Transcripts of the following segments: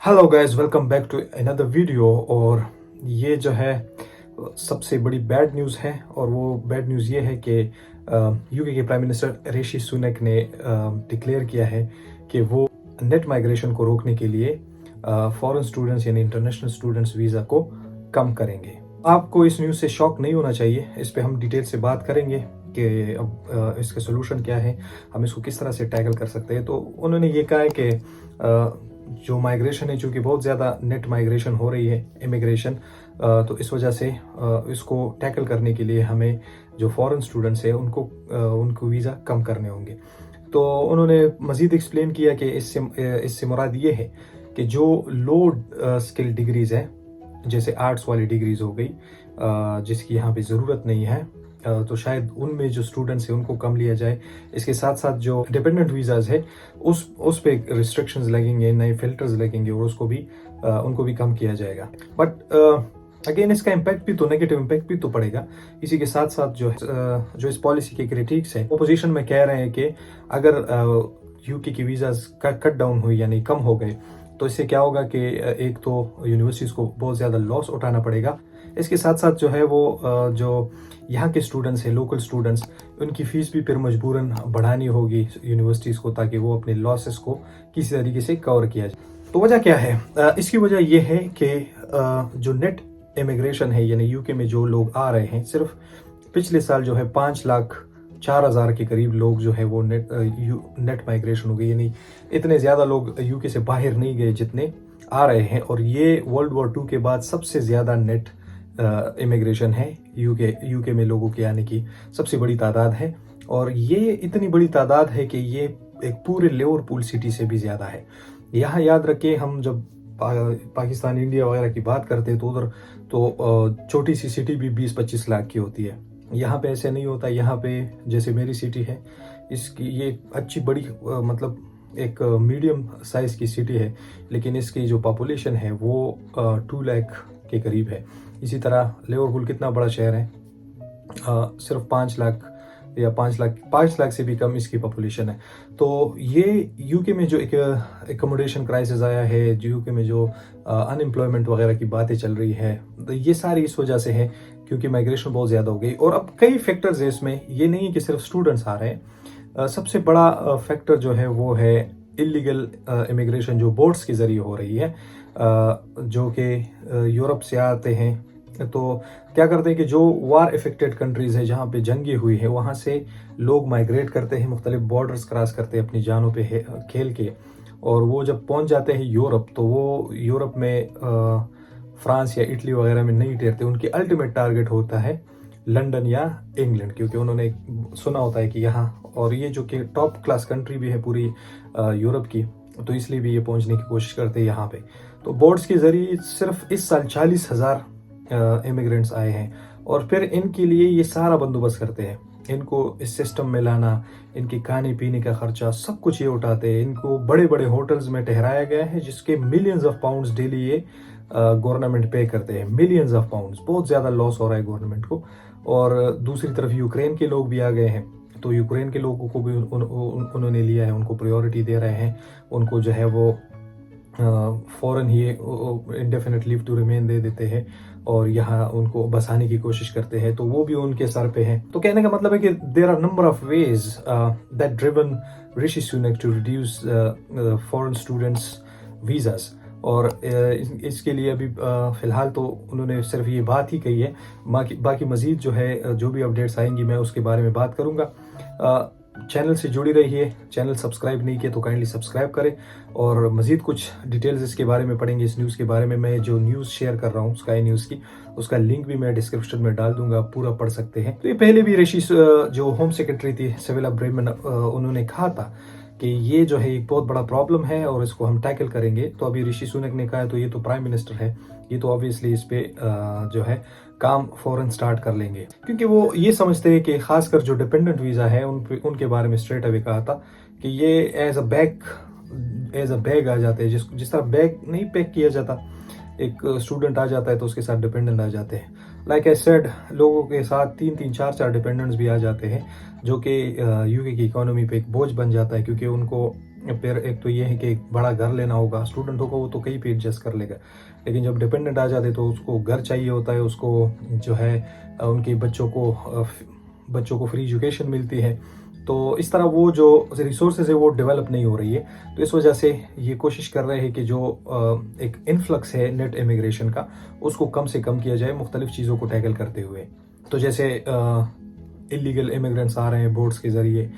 Hello guys, welcome back to another video. और ये जो है सबसे बड़ी बैड न्यूज़ है, और वो बैड न्यूज़ ये है कि यूके के प्राइम मिनिस्टर ऋषि सुनक ने डिक्लेयर किया है कि वो नेट माइग्रेशन को रोकने के लिए फॉरेन स्टूडेंट्स यानी इंटरनेशनल स्टूडेंट्स वीज़ा को कम करेंगे। आपको इस न्यूज़ से शॉक नहीं होना चाहिए, इस पे हम डिटेल से बात करेंगे कि अब इसका सोल्यूशन क्या है, हम इसको किस तरह से टैकल कर सकते हैं। तो उन्होंने ये कहा है कि जो माइग्रेशन है, चूँकि बहुत ज़्यादा नेट माइग्रेशन हो रही है, इमिग्रेशन, तो इस वजह से इसको टैकल करने के लिए हमें जो फॉरेन स्टूडेंट्स हैं उनको वीज़ा कम करने होंगे। तो उन्होंने मज़ीद एक्सप्लेन किया कि इससे मुराद ये है कि जो लो स्किल डिग्रीज़ हैं, जैसे आर्ट्स वाली डिग्रीज़ हो गई, जिसकी यहाँ पे ज़रूरत नहीं है, तो शायद उनमें जो स्टूडेंट्स हैं उनको कम लिया जाए। इसके साथ साथ जो डिपेंडेंट वीज़ाज़ है उस पे रिस्ट्रिक्शंस लगेंगे, नए फिल्टर्स लगेंगे, और उनको भी कम किया जाएगा। बट अगेन इसका इम्पैक्ट भी तो, नेगेटिव इम्पैक्ट भी तो पड़ेगा। इसी के साथ साथ जो इस पॉलिसी के क्रिटिक्स है, ओपोजिशन में कह रहे हैं कि अगर यूके की वीज़ाज कट डाउन हुई यानी कम हो गए, तो इससे क्या होगा कि एक तो यूनिवर्सिटीज़ को बहुत ज़्यादा लॉस उठाना पड़ेगा। इसके साथ साथ जो है वो जो यहाँ के स्टूडेंट्स हैं, लोकल स्टूडेंट्स, उनकी फ़ीस भी फिर मजबूरन बढ़ानी होगी यूनिवर्सिटीज़ को, ताकि वो अपने लॉसेस को किसी तरीके से कवर किया जाए। तो वजह क्या है? इसकी वजह ये है कि जो नेट इमिग्रेशन है, यानी यूके में जो लोग आ रहे हैं, सिर्फ पिछले साल जो है 5,04,000 के करीब लोग जो है वो नेट माइग्रेशन हो गई, यानी इतने ज़्यादा लोग यूके से बाहर नहीं गए जितने आ रहे हैं। और ये वर्ल्ड वॉर 2 के बाद सबसे ज़्यादा नेट इमिग्रेशन है। यूके में लोगों के आने की सबसे बड़ी तादाद है, और ये इतनी बड़ी तादाद है कि ये एक पूरे लिवरपूल सिटी से भी ज़्यादा है। यहाँ याद रखें, हम जब पाकिस्तान, इंडिया वगैरह की बात करते हैं तो उधर तो छोटी सी सिटी भी 20-25 लाख की होती है। यहाँ पे ऐसे नहीं होता। यहाँ पे जैसे मेरी सिटी है, इसकी ये अच्छी बड़ी मतलब एक मीडियम साइज़ की सिटी है, लेकिन इसकी जो पॉपुलेशन है वो 2 लाख के करीब है। इसी तरह लिवरपूल कितना बड़ा शहर है, सिर्फ 5 लाख या 5 लाख से भी कम इसकी पॉपुलेशन है। तो ये यूके में जो एक एकोमोडेशन क्राइसिस आया है, जो यूके में जो अनएम्प्लॉयमेंट वगैरह की बातें चल रही है, तो ये सारी इस वजह से है क्योंकि माइग्रेशन बहुत ज़्यादा हो गई। और अब कई फैक्टर्स हैं इसमें, ये नहीं कि सिर्फ स्टूडेंट्स आ रहे हैं। सबसे बड़ा फैक्टर जो है वो है इलीगल इमिग्रेशन, जो बोट्स के ज़रिए हो रही है, जो कि यूरोप से आते हैं। तो क्या करते हैं कि जो वार इफेक्टेड कंट्रीज़ है, जहाँ पे जंगें हुई है, वहाँ से लोग माइग्रेट करते हैं, मुख्तलिफ बॉर्डर्स क्रॉस करते हैं अपनी जानों पे खेल के, और वो जब पहुँच जाते हैं यूरोप, तो वो यूरोप में फ्रांस या इटली वगैरह में नहीं ठहरते। उनकी अल्टीमेट टारगेट होता है लंदन या इंग्लैंड, क्योंकि उन्होंने सुना होता है कि यहाँ, और ये जो कि टॉप क्लास कंट्री भी है पूरी यूरोप की, तो इसलिए भी ये पहुँचने की कोशिश करते हैं यहाँ पे। तो बोर्ड्स के ज़रिए सिर्फ इस साल 40,000 इमिग्रेंट्स आए हैं, और फिर इनके लिए ये सारा बंदोबस्त करते हैं। इनको इस सिस्टम में लाना, इनके खाने पीने का खर्चा, सब कुछ ये उठाते हैं। इनको बड़े बड़े होटल्स में ठहराया गया है, जिसके मिलियंस ऑफ पाउंड्स डेली ये गवर्नमेंट पे करते हैं। मिलियंस ऑफ पाउंड्स, बहुत ज़्यादा लॉस हो रहा है गवर्नमेंट को। और दूसरी तरफ यूक्रेन के लोग भी आ गए हैं, तो यूक्रेन के लोगों को भी उन्होंने लिया है, उनको प्रायोरिटी दे रहे हैं। उनको जो है वो फ़ौरन ही इंडेफिनिट लीव टू रिमेन दे देते हैं, और यहाँ उनको बसाने की कोशिश करते हैं। तो वो भी उनके सर पे है। तो कहने का मतलब है कि there are number of ways that driven Rishi Sunak to reduce foreign students visas. और इसके लिए अभी फ़िलहाल तो उन्होंने सिर्फ ये बात ही कही है। बाकी मज़ीद जो है, जो भी अपडेट्स आएंगी, मैं उसके बारे में बात करूँगा। चैनल से जुड़ी रहिए। चैनल सब्सक्राइब नहीं किया तो काइंडली सब्सक्राइब करें, और मज़ीद कुछ डिटेल्स इसके बारे में पढ़ेंगे। इस न्यूज़ के बारे में मैं जो न्यूज़ शेयर कर रहा हूँ स्काई न्यूज़ की, उसका लिंक भी मैं डिस्क्रिप्शन में डाल दूंगा, पूरा पढ़ सकते हैं। तो ये पहले भी ऋषि जो होम सेक्रेटरी थी सिविला ब्रेमन, उन्होंने कहा था कि ये जो है एक बहुत बड़ा प्रॉब्लम है और इसको हम टैकल करेंगे। तो अभी ऋषि सुनक ने कहा है, तो ये तो प्राइम मिनिस्टर है, ये तो ऑब्वियसली इस पे जो है काम फौरन स्टार्ट कर लेंगे, क्योंकि वो ये समझते हैं कि खासकर जो डिपेंडेंट वीज़ा है उनके बारे में स्ट्रेट अवे कहा था कि ये एज अ बैग आ जाते हैं। जिस तरह बैग नहीं पैक किया जाता, एक स्टूडेंट आ जाता है तो उसके साथ डिपेंडेंट आ जाते हैं। लाइक आई सेड, लोगों के साथ 3-3, 4-4 डिपेंडेंट्स भी आ जाते हैं, जो कि यूके की इकोनॉमी पे एक बोझ बन जाता है, क्योंकि उनको फिर एक तो ये है कि एक बड़ा घर लेना होगा, स्टूडेंट होगा वो तो कहीं पे एडजस्ट कर लेगा, लेकिन जब डिपेंडेंट आ जाते तो उसको घर चाहिए होता है, उसको जो है उनके बच्चों को फ्री एजुकेशन मिलती है। तो इस तरह वो जो रिसोर्सेज है वो डेवलप नहीं हो रही है। तो इस वजह से ये कोशिश कर रहे हैं कि जो एक इन्फ्लक्स है नेट इमिग्रेशन का, उसको कम से कम किया जाए मुख्तलिफ चीज़ों को टैकल करते हुए। तो जैसे इलीगल इमिग्रेंट्स आ रहे हैं बोट्स के ज़रिए,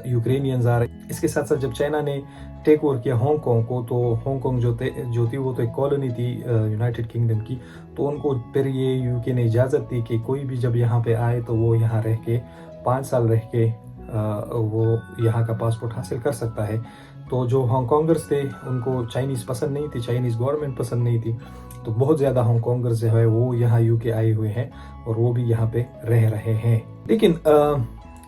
यूक्रेनियंस आ रहे हैं। इसके साथ साथ जब चाइना ने टेक ओवर किया हांगकॉन्ग को, तो हांगकॉन्ग जो थी वो तो एक कॉलोनी थी यूनाइटेड किंगडम की, तो उनको फिर ये यूके ने इजाज़त दी कि कोई भी जब यहाँ पे आए तो वो यहाँ रह के 5 साल रह के वो यहाँ का पासपोर्ट हासिल कर सकता है। तो जो हांगकॉन्गर्स थे उनको चाइनीज़ पसंद नहीं थी, चाइनीज़ गवर्नमेंट पसंद नहीं थी, तो बहुत ज़्यादा हांगकॉन्गर्स जो है वो यहाँ यूके आए हुए हैं और वो भी यहाँ पे रह रहे हैं। लेकिन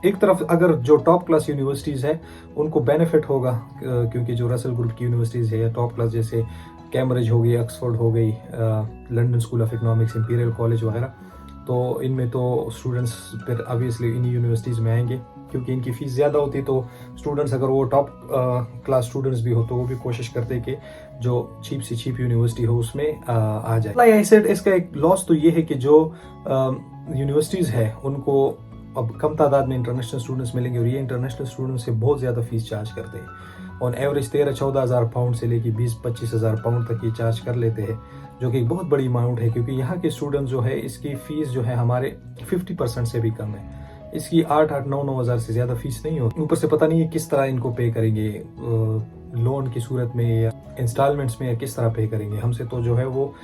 एक तरफ अगर जो टॉप क्लास यूनिवर्सिटीज़ है उनको बेनिफिट होगा, क्योंकि जो रसल ग्रुप की यूनिवर्सिटीज़ है या टॉप क्लास जैसे कैम्ब्रिज हो गई, ऑक्सफोर्ड हो गई, London school of economics, imperial college वगैरह, तो इनमें तो स्टूडेंट्स फिर ऑब्वियसली इन्हीं यूनिवर्सिटीज़ में आएंगे, क्योंकि इनकी फ़ीस ज़्यादा होती। तो स्टूडेंट्स अगर वो टॉप क्लास स्टूडेंट्स भी हो तो वो भी कोशिश करते हैं कि जो चीप से चीप यूनिवर्सिटी हो उसमें आ जाए। लाइक आई सेड, इसका एक लॉस तो ये है कि जो यूनिवर्सिटीज़ है उनको अब कम तादाद में इंटरनेशनल स्टूडेंट्स मिलेंगे, और ये इंटरनेशनल स्टूडेंट्स से बहुत ज़्यादा फीस चार्ज करते हैं। ऑन एवरेज 13-14 हज़ार पाउंड से लेके 20-25 हज़ार पाउंड तक ये चार्ज कर लेते हैं, जो कि एक बहुत बड़ी अमाउंट है, क्योंकि यहाँ के स्टूडेंट्स जो है इसकी फ़ीस जो है हमारे 50% से भी कम है। इसकी 8-9 हज़ार से ज़्यादा फीस नहीं होती। ऊपर से पता नहीं है किस तरह इनको पे करेंगे, लोन की सूरत में या इंस्टॉलमेंट्स में, या किस तरह पे करेंगे। हमसे तो जो है वो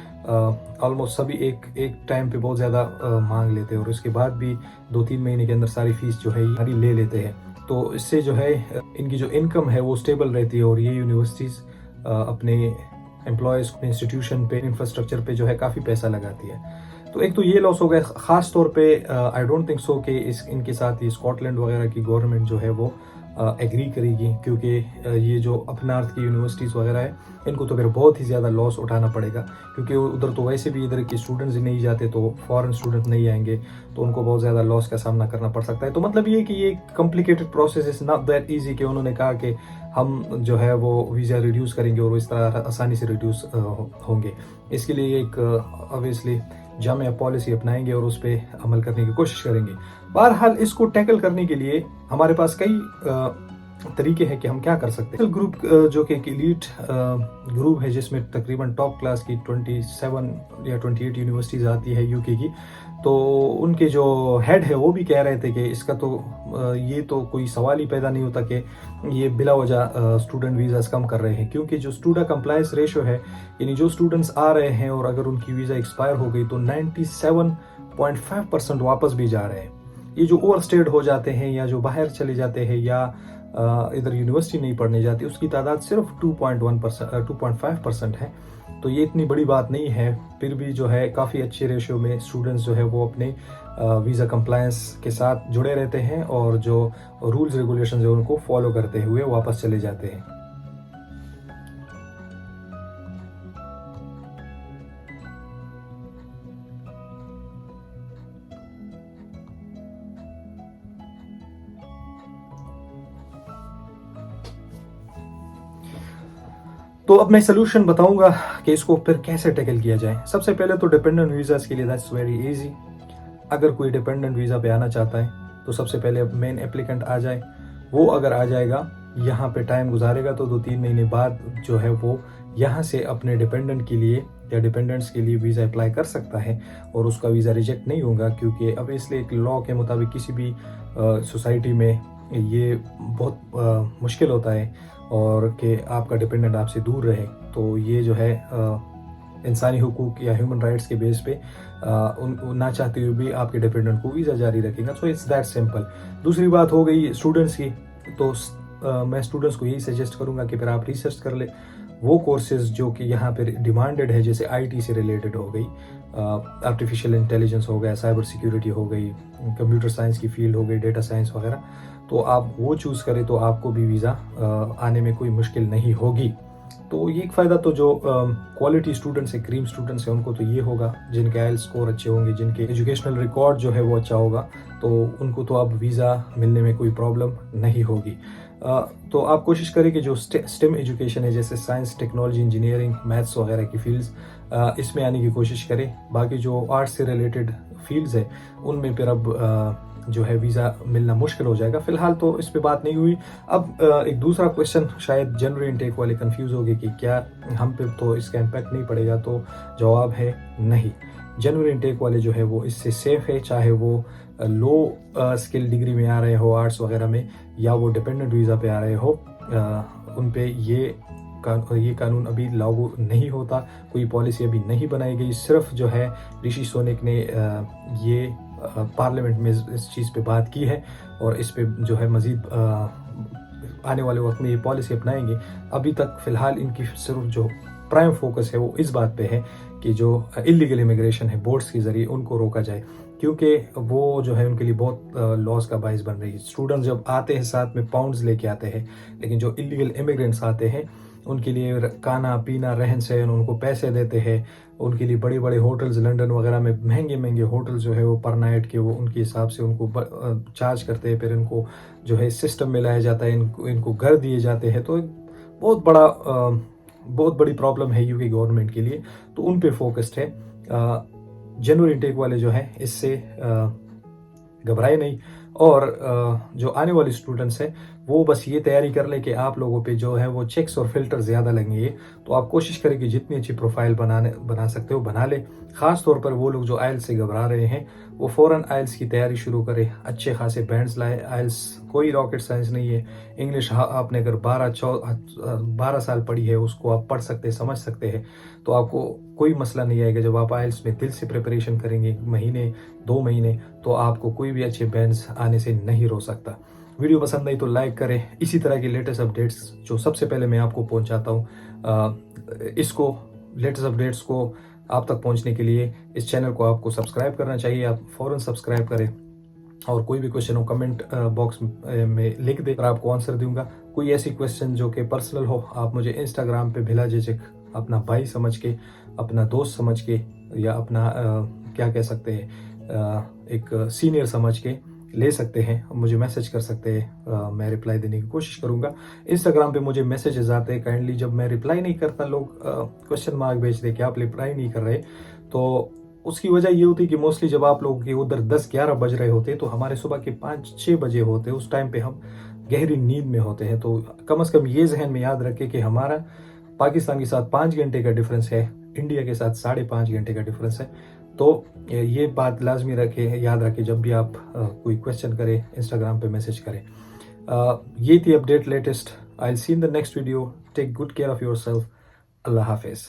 ऑलमोस्ट सभी एक टाइम पे बहुत ज़्यादा मांग लेते हैं, और उसके बाद भी 2-3 महीने के अंदर सारी फीस जो है ये ले लेते हैं। तो इससे जो है इनकी जो इनकम है वो स्टेबल रहती है, और ये यूनिवर्सिटीज़ अपने एम्प्लॉयज़ इंस्टीट्यूशन पे, इंफ्रास्ट्रक्चर पे जो है काफ़ी पैसा लगाती है। तो एक तो ये लॉस हो गया, ख़ास तौर पे आई डोंट थिंक सो कि इनके साथ ये स्कॉटलैंड वगैरह की गवर्नमेंट जो है वो एग्री करेगी, क्योंकि ये जो अप नॉर्थ की यूनिवर्सिटीज़ वगैरह है इनको तो फिर बहुत ही ज़्यादा लॉस उठाना पड़ेगा, क्योंकि उधर तो वैसे भी इधर के स्टूडेंट्स ही नहीं जाते, तो फॉरेन स्टूडेंट नहीं आएंगे, तो उनको बहुत ज़्यादा लॉस का सामना करना पड़ सकता है। तो मतलब ये कि ये complicated process is not that easy कि उन्होंने कहा कि हम जो है वो वीज़ा रिड्यूस करेंगे और इस तरह आसानी से रिड्यूस होंगे। इसके लिए एक ऑब्वियसली जामिया पॉलिसी अपनाएंगे और उस पर अमल करने की कोशिश करेंगे। बहरहाल इसको टैकल करने के लिए हमारे पास कई तरीके हैं कि हम क्या कर सकते हैं। ग्रुप जो कि एक एलीट ग्रुप है, जिसमें तकरीबन टॉप क्लास की 27 या 28 यूनिवर्सिटीज़ आती है यूके की, तो उनके जो हेड है वो भी कह रहे थे कि इसका तो ये तो कोई सवाल ही पैदा नहीं होता कि ये बिला वजह स्टूडेंट वीज़ास कम कर रहे हैं, क्योंकि जो स्टूडेंट कंप्लायंस रेशो है, यानी जो स्टूडेंट्स आ रहे हैं और अगर उनकी वीज़ा एक्सपायर हो गई तो 97.5% वापस भी जा रहे हैं। ये जो ओवर स्टेड हो जाते हैं या जो बाहर चले जाते हैं या इधर यूनिवर्सिटी नहीं पढ़ने जाती, उसकी तादाद सिर्फ 2.5% है। तो ये इतनी बड़ी बात नहीं है, फिर भी जो है काफ़ी अच्छे रेशियो में स्टूडेंट्स जो है वो अपने वीज़ा कंप्लायंस के साथ जुड़े रहते हैं और जो रूल्स रेगुलेशंस है उनको फॉलो करते हुए वापस चले जाते हैं। तो अब मैं सलूशन बताऊंगा कि इसको फिर कैसे टैकल किया जाए। सबसे पहले तो डिपेंडेंट वीज़ास के लिए दैट्स वेरी इजी। अगर कोई डिपेंडेंट वीज़ा पे आना चाहता है तो सबसे पहले मेन एप्लीकेंट आ जाए, वो अगर आ जाएगा यहाँ पे टाइम गुजारेगा तो 2-3 महीने बाद जो है वो यहाँ से अपने डिपेंडेंट के लिए या डिपेंडेंट्स के लिए वीज़ा अप्लाई कर सकता है और उसका वीज़ा रिजेक्ट नहीं होगा, क्योंकि अब इसलिए एक लॉ के मुताबिक किसी भी सोसाइटी में ये बहुत मुश्किल होता है और कि आपका डिपेंडेंट आपसे दूर रहे। तो ये जो है इंसानी हुकूक या ह्यूमन राइट्स के बेस पे ना चाहते हुए भी आपके डिपेंडेंट को वीज़ा जारी रखेगा। So it's that simple. दूसरी बात हो गई स्टूडेंट्स की, तो मैं स्टूडेंट्स को यही सजेस्ट करूंगा कि फिर आप रिसर्च कर ले वो कोर्सेज जो कि यहाँ पर डिमांडेड है, जैसे आईटी से रिलेटेड हो गई, आर्टिफिशियल इंटेलिजेंस हो गया, साइबर सिक्योरिटी हो गई, कंप्यूटर साइंस की फील्ड हो गई, डेटा साइंस वगैरह। तो आप वो चूज़ करें तो आपको भी वीज़ा आने में कोई मुश्किल नहीं होगी। तो ये एक फ़ायदा तो जो क्वालिटी स्टूडेंट्स है, क्रीम स्टूडेंट्स हैं, उनको तो ये होगा, जिनके आईएलटीएस स्कोर अच्छे होंगे, जिनके एजुकेशनल रिकॉर्ड जो है वो अच्छा होगा, तो उनको तो अब वीज़ा मिलने में कोई प्रॉब्लम नहीं होगी। تو آپ کوشش کریں کہ جو اسٹیم ایجوکیشن ہے جیسے سائنس، ٹیکنالوجی، انجینئرنگ، میتھس وغیرہ کی فیلڈز اس میں آنے کی کوشش کریں. باقی جو آرٹس سے ریلیٹڈ فیلڈز ہے ان میں پھر اب جو ہے ویزا ملنا مشکل ہو جائے گا. فی الحال تو اس پہ بات نہیں ہوئی. اب ایک دوسرا کویشچن شاید جنرل انٹیک والے کنفیوز ہو گئے کہ کیا ہم پہ تو اس کا امپیکٹ نہیں پڑے گا، تو جواب ہے نہیں. جنرل انٹیک والے جو ہے وہ اس سے سیف ہے، چاہے وہ لو اسکل ڈگری میں آ رہے ہو آرٹس وغیرہ میں، یا وہ ڈپینڈنٹ ویزا پہ آ رہے ہو. ان پہ یہ قانون ابھی لاگو نہیں ہوتا، کوئی پالیسی ابھی نہیں بنائی گئی. صرف جو ہے رشی سونک نے یہ پارلیمنٹ میں اس چیز پہ بات کی ہے اور اس پہ جو ہے مزید آنے والے وقت میں یہ پالیسی اپنائیں گے. ابھی تک فی الحال ان کی صرف جو پرائم فوکس ہے وہ اس بات پہ ہے کہ جو اللیگل امیگریشن ہے بورڈز کے ذریعے ان کو روکا جائے، کیونکہ وہ جو ہے ان کے لیے بہت لاس کا باعث بن رہی ہے. اسٹوڈنٹس جب آتے ہیں ساتھ میں پاؤنڈز لے کے آتے ہیں، لیکن جو اللیگل امیگرینٹس آتے ہیں ان کے لیے کھانا پینا رہن سہن ان کو پیسے دیتے ہیں. ان کے لیے بڑے بڑے ہوٹلز لنڈن وغیرہ میں مہنگے ہوٹلز جو ہے وہ پر نائٹ کے وہ ان کے حساب سے ان کو چارج کرتے ہیں. پھر ان کو جو ہے سسٹم میں لایا جاتا ہے، ان کو گھر دیے جاتے ہیں. تو بہت بڑی پرابلم ہے یو کے گورنمنٹ کے لیے، تو ان پہ فوکسڈ ہے. جنرل انٹیک والے جو ہیں اس سے گھبرائے نہیں، اور جو آنے والے اسٹوڈنٹس ہیں وہ بس یہ تیاری کر لیں کہ آپ لوگوں پہ جو ہے وہ چیکس اور فلٹر زیادہ لگیں گے. تو آپ کوشش کریں کہ جتنی اچھی پروفائل بنا سکتے ہو بنا لیں. خاص طور پر وہ لوگ جو آئلس سے گھبرا رہے ہیں وہ فوراً آئلس کی تیاری شروع کریں. اچھے خاصے بینڈز لائے. آئلس کوئی راکٹ سائنس نہیں ہے. انگلش آپ نے اگر 12 سال پڑھی ہے اس کو آپ پڑھ سکتے سمجھ سکتے ہیں، تو آپ کو کوئی مسئلہ نہیں آئے گا. جب آپ آئلس میں دل سے پریپریشن کریں گے 1 مہینے 2 مہینے، تو آپ کو کوئی بھی اچھے بینڈز آنے سے نہیں روک سکتا. ویڈیو پسند آئی تو لائک کریں. اسی طرح کی لیٹسٹ اپڈیٹس جو سب سے پہلے میں آپ کو پہنچاتا ہوں، لیٹسٹ اپڈیٹس کو آپ تک پہنچنے کے لیے اس چینل کو آپ کو سبسکرائب کرنا چاہیے. آپ فوراً سبسکرائب کریں، اور کوئی بھی کویشچن ہو کمنٹ باکس میں لکھ دیں اور آپ کو آنسر دوں گا. کوئی ایسی کویشچن جو کہ پرسنل ہو آپ مجھے انسٹاگرام پہ بلا جھجک اپنا بھائی سمجھ کے، اپنا دوست سمجھ کے، یا اپنا کیا کہہ سکتے ہیں ایک سینئر سمجھ کے لے سکتے ہیں. مجھے میسج کر سکتے ہیں، میں رپلائی دینے کی کوشش کروں گا. انسٹاگرام پہ مجھے میسیجز آتے ہیں کائنڈلی، جب میں رپلائی نہیں کرتا لوگ کویشچن مارک بھیجتے کہ آپ رپلائی نہیں کر رہے. تو اس کی وجہ یہ ہوتی ہے کہ موسٹلی جب آپ لوگوں کے ادھر 10-11 بج رہے ہوتے تو ہمارے صبح کے 5-6 بجے ہوتے. اس ٹائم پہ ہم گہری نیند میں ہوتے ہیں. تو کم از کم یہ ذہن میں یاد رکھے کہ ہمارا پاکستان کے ساتھ 5 گھنٹے کا ڈفرنس ہے، انڈیا کے ساتھ 5.5 گھنٹے کا ڈفرنس ہے. تو یہ بات لازمی یاد رکھے جب بھی آپ کوئی کویشچن کریں انسٹاگرام پہ میسج کریں. یہ تھی update latest. I will see in the next video. Take good care of yourself. اللہ حافظ.